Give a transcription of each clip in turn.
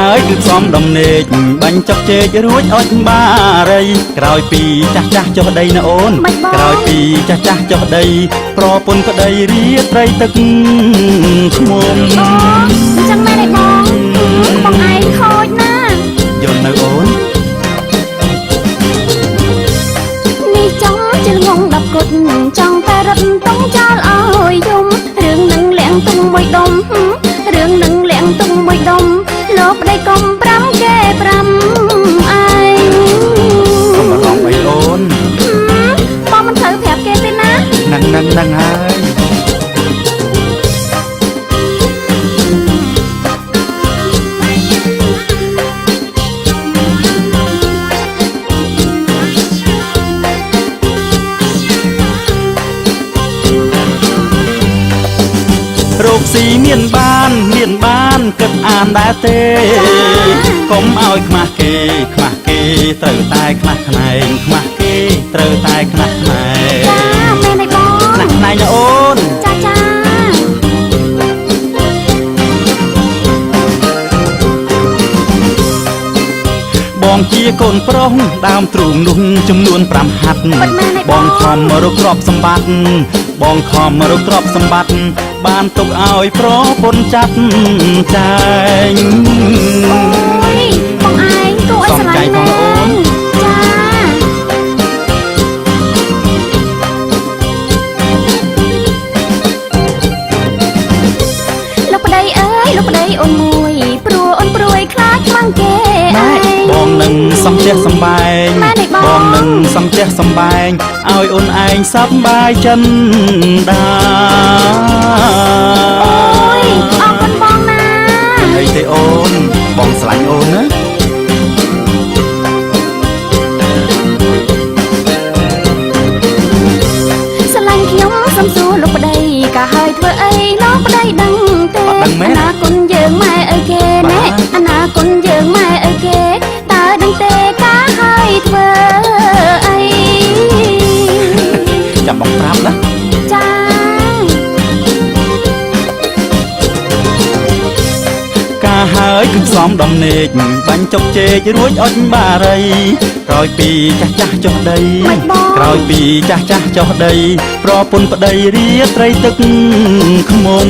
ហើយគឺសំដំណេកបាញ់ចុកជែករួចអុចបារីក្រោយពីចាស់ចាស់ចុះដីណាអូនក្រោយពីចាស់ចាស់ចុះដីប្រពន្ធប្តីរៀត្រីទឹកឈ្មោះចឹងមែនទេបងឯងខូចណាយល់នៅអូននេះចង់ជិលងង10គុតចង់តែរត់តុងចោលអើយយំរឿងនឹងលាក់ទុំមួយដុំរឿងនឹងលាក់ទុំមួយដុំលោកប្តីកុំ5គេ5ឯងកុំរំអីអូនបងមិនត្រូវប្រាប់គេទេណាហ្នឹងហើយរកស៊ីមានបានគិតអានដែរទេកុំឲ្យខ្មាស់គេត្រូវតែខ្មាស់ខ្នែងខ្មាស់គេត្រូវតែខ្មាស់ខ្នែងចាមែនទេបងខ្មាស់ខ្នែងណាអូនចាបងជាកូនប្រុសដើមទ្រូងនោះចំនួន5ហាត់បងខំរកទ្រព្យសម្បត្តិបានទុកឲ្យប្រពន្ធចាត់ចែងអូយបងឯងគួរឲ្យស្រឡាញ់ណាស់ចាលោកប្តីអើយលោកប្តីអូនមួយព្រោះអូនព្រួយខ្លាចខ្មាំងគេបងនឹងសំផ្ទះសំបែងបងនឹងសំផ្ទះសំបែងឲ្យអូនឯងសប្បាយចិនដាអូយអរគុណបងណាអីទេអូនបងស្រឡាញ់អូនណាស្រឡាញ់ខ្ញុំសំសួរលោកប្តីក៏ហើយធ្វើអីលោកប្តីដឹងទេអនាគតយើងម៉ែអើគេណែអនាគតយើងម៉ែអើគេតើដឹងទេក៏ហើយធ្វើអីចាំបងប្រាប់ណាចាការហើយគឺសំដំណេកបាញ់ចុកជែករួចអុចបារីក្រោយពីចាស់ចាស់ចុះដីប្រពន្ធប្តីរៀត្រីទឹកឃ្មុំ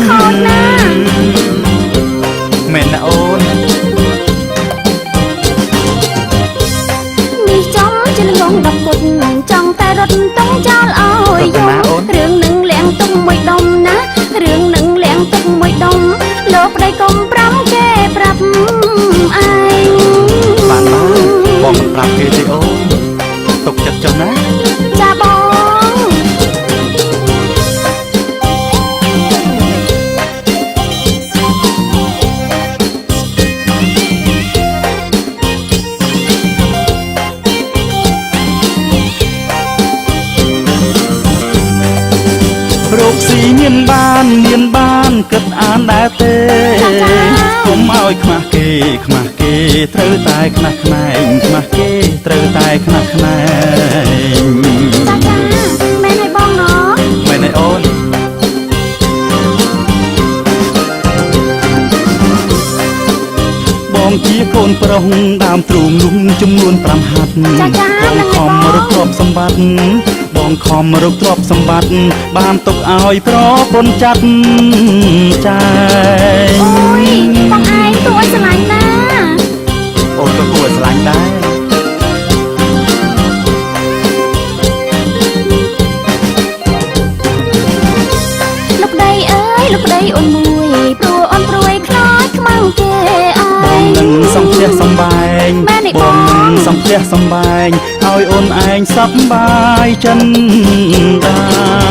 ខូចណាមែនណាអូននេះចង់ជិលងង10គុតចង់តែរត់តុងចោលអើយយំរឿងនឹងលាក់ទុំមួយដុំណារឿងនឹងលាក់ទុំមួយដុំលោកប្តីកុំ5គេប្រាប់ឯងបានបងមិនប្រាប់គេទេអូនទុកចិត្តចុះណាចាបងរកស៊ីមានបានគិតអានដែរទេកុំឲ្យខ្មាស់គេត្រូវតែខ្មាស់ខ្នែងខ្មាស់គេត្រូវតែខ្មាស់ខ្នែងចាមែនហើយបងណោះមែនហើយអូនបងជាកូនប្រុសដើមទ្រូងនោះចំនួន5ហាត់បងខំរកទ្រព្យសម្បត្តិបានទុកឲ្យប្រពន្ធចាត់ចែងអូយបងឯងគួរឲ្យស្រឡាញ់ណាអូនក៏គួរឲ្យស្រឡាញ់ដែរលោកប្តីអើយលោកប្តីអូនមួយព្រោះអូនព្រួយខ្លាចខ្មាំងគេបងនឹងសំផ្ទះសំបែងឲ្យអូនឯងសប្បាយចិនដា